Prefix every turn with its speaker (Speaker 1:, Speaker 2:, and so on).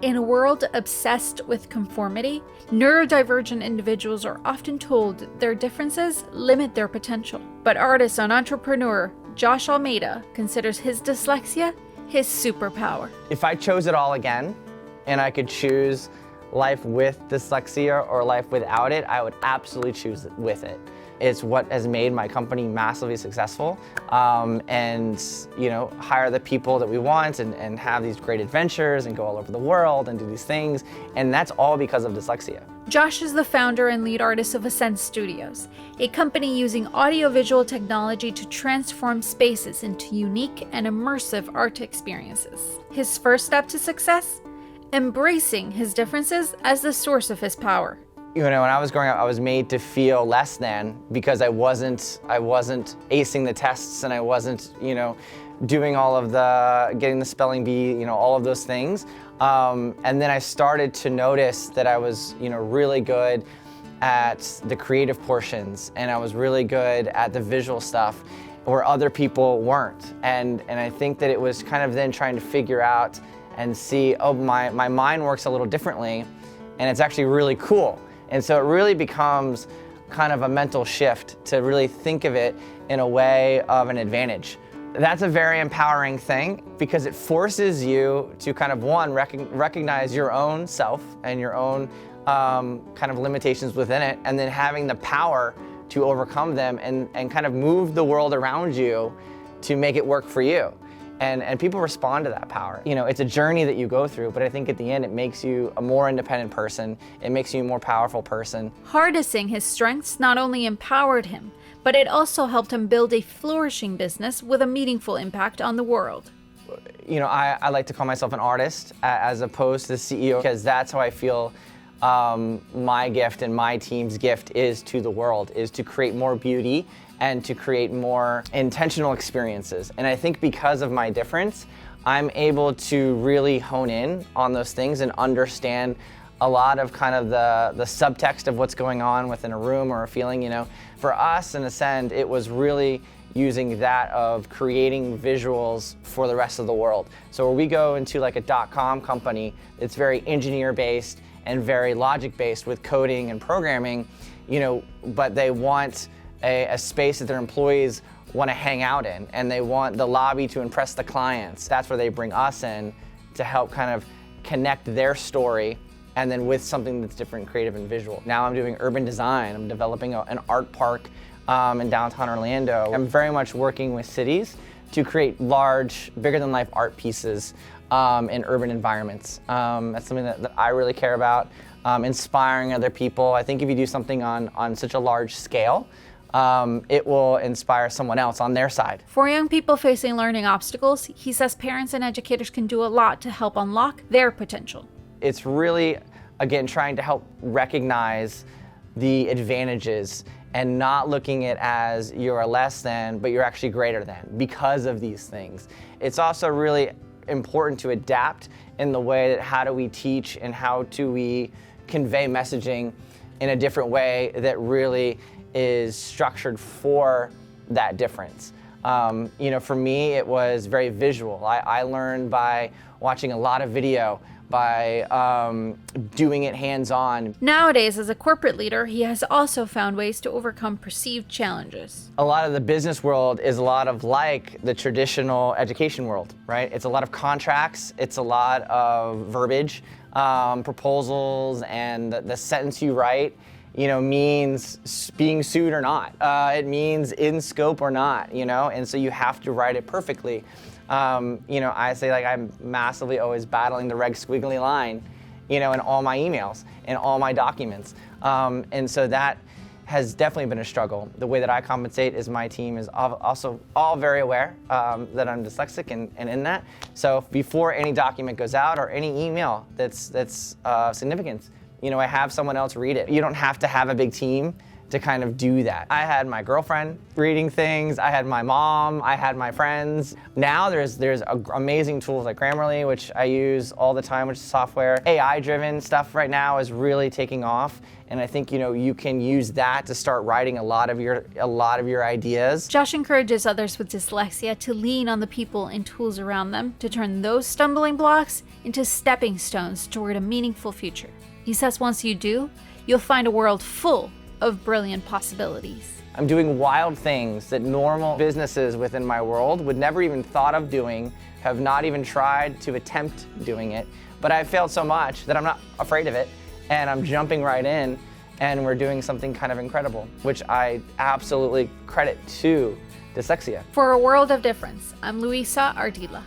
Speaker 1: In a world obsessed with conformity, neurodivergent individuals are often told their differences limit their potential. But artist and entrepreneur Josh Almeida considers his dyslexia his superpower.
Speaker 2: If I chose it all again, and I could choose life with dyslexia or life without it, I would absolutely choose it with it. It's what has made my company massively successful, and hire the people that we want and have these great adventures and go all over the world and do these things, and that's all because of dyslexia.
Speaker 1: Josh is the founder and lead artist of Ascend Studios, a company using audiovisual technology to transform spaces into unique and immersive art experiences. His first step to success? Embracing his differences as the source of his power.
Speaker 2: When I was growing up, I was made to feel less than because I wasn't acing the tests, and I wasn't, doing all of getting the spelling bee, all of those things. And then I started to notice that I was, really good at the creative portions, and I was really good at the visual stuff where other people weren't. And I think that it was kind of then trying to figure out and see, oh, my mind works a little differently, and it's actually really cool. And so it really becomes kind of a mental shift to really think of it in a way of an advantage. That's a very empowering thing because it forces you to kind of, one, recognize your own self and your own kind of limitations within it, and then having the power to overcome them and kind of move the world around you to make it work for you. And people respond to that power. It's a journey that you go through, but I think at the end it makes you a more independent person. It makes you a more powerful person.
Speaker 1: Harnessing his strengths not only empowered him, but it also helped him build a flourishing business with a meaningful impact on the world.
Speaker 2: I like to call myself an artist as opposed to the CEO, because that's how I feel my gift and my team's gift is to the world, is to create more beauty and to create more intentional experiences. And I think because of my difference, I'm able to really hone in on those things and understand a lot of kind of the subtext of what's going on within a room or a feeling. For us in Ascend, it was really using that of creating visuals for the rest of the world. So where we go into like a .com company, it's very engineer-based and very logic-based with coding and programming, but they want a space that their employees want to hang out in, and they want the lobby to impress the clients. That's where they bring us in to help kind of connect their story, and then with something that's different, creative and visual. Now I'm doing urban design. I'm developing an art park in downtown Orlando. I'm very much working with cities to create large, bigger-than-life art pieces in urban environments. That's something that I really care about, inspiring other people. I think if you do something on such a large scale, it will inspire someone else on their side.
Speaker 1: For young people facing learning obstacles, he says parents and educators can do a lot to help unlock their potential.
Speaker 2: It's really, again, trying to help recognize the advantages and not looking at it as you're a less than, but you're actually greater than because of these things. It's also really important to adapt in the way that how do we teach and how do we convey messaging in a different way that really is structured for that difference. For me, it was very visual. I learned by watching a lot of video, by doing it hands-on.
Speaker 1: Nowadays, as a corporate leader, he has also found ways to overcome perceived challenges.
Speaker 2: A lot of the business world is a lot of like the traditional education world, right? It's a lot of contracts, it's a lot of verbiage, proposals, and the sentence you write means being sued or not. It means in scope or not, and so you have to write it perfectly. I say I'm massively always battling the reg squiggly line, in all my emails, in all my documents. And so that has definitely been a struggle. The way that I compensate is my team is also all very aware that I'm dyslexic and in that. So before any document goes out or any email that's significant, I have someone else read it. You don't have to have a big team to kind of do that. I had my girlfriend reading things, I had my mom, I had my friends. Now there's amazing tools like Grammarly, which I use all the time, which is software. AI-driven stuff right now is really taking off. And I think, you can use that to start writing a lot of your ideas.
Speaker 1: Josh encourages others with dyslexia to lean on the people and tools around them to turn those stumbling blocks into stepping stones toward a meaningful future. He says once you do, you'll find a world full of brilliant possibilities.
Speaker 2: I'm doing wild things that normal businesses within my world would never even thought of doing, have not even tried to attempt doing it. But I've failed so much that I'm not afraid of it, and I'm jumping right in, and we're doing something kind of incredible, which I absolutely credit to dyslexia.
Speaker 1: For a world of difference, I'm Luisa Ardila.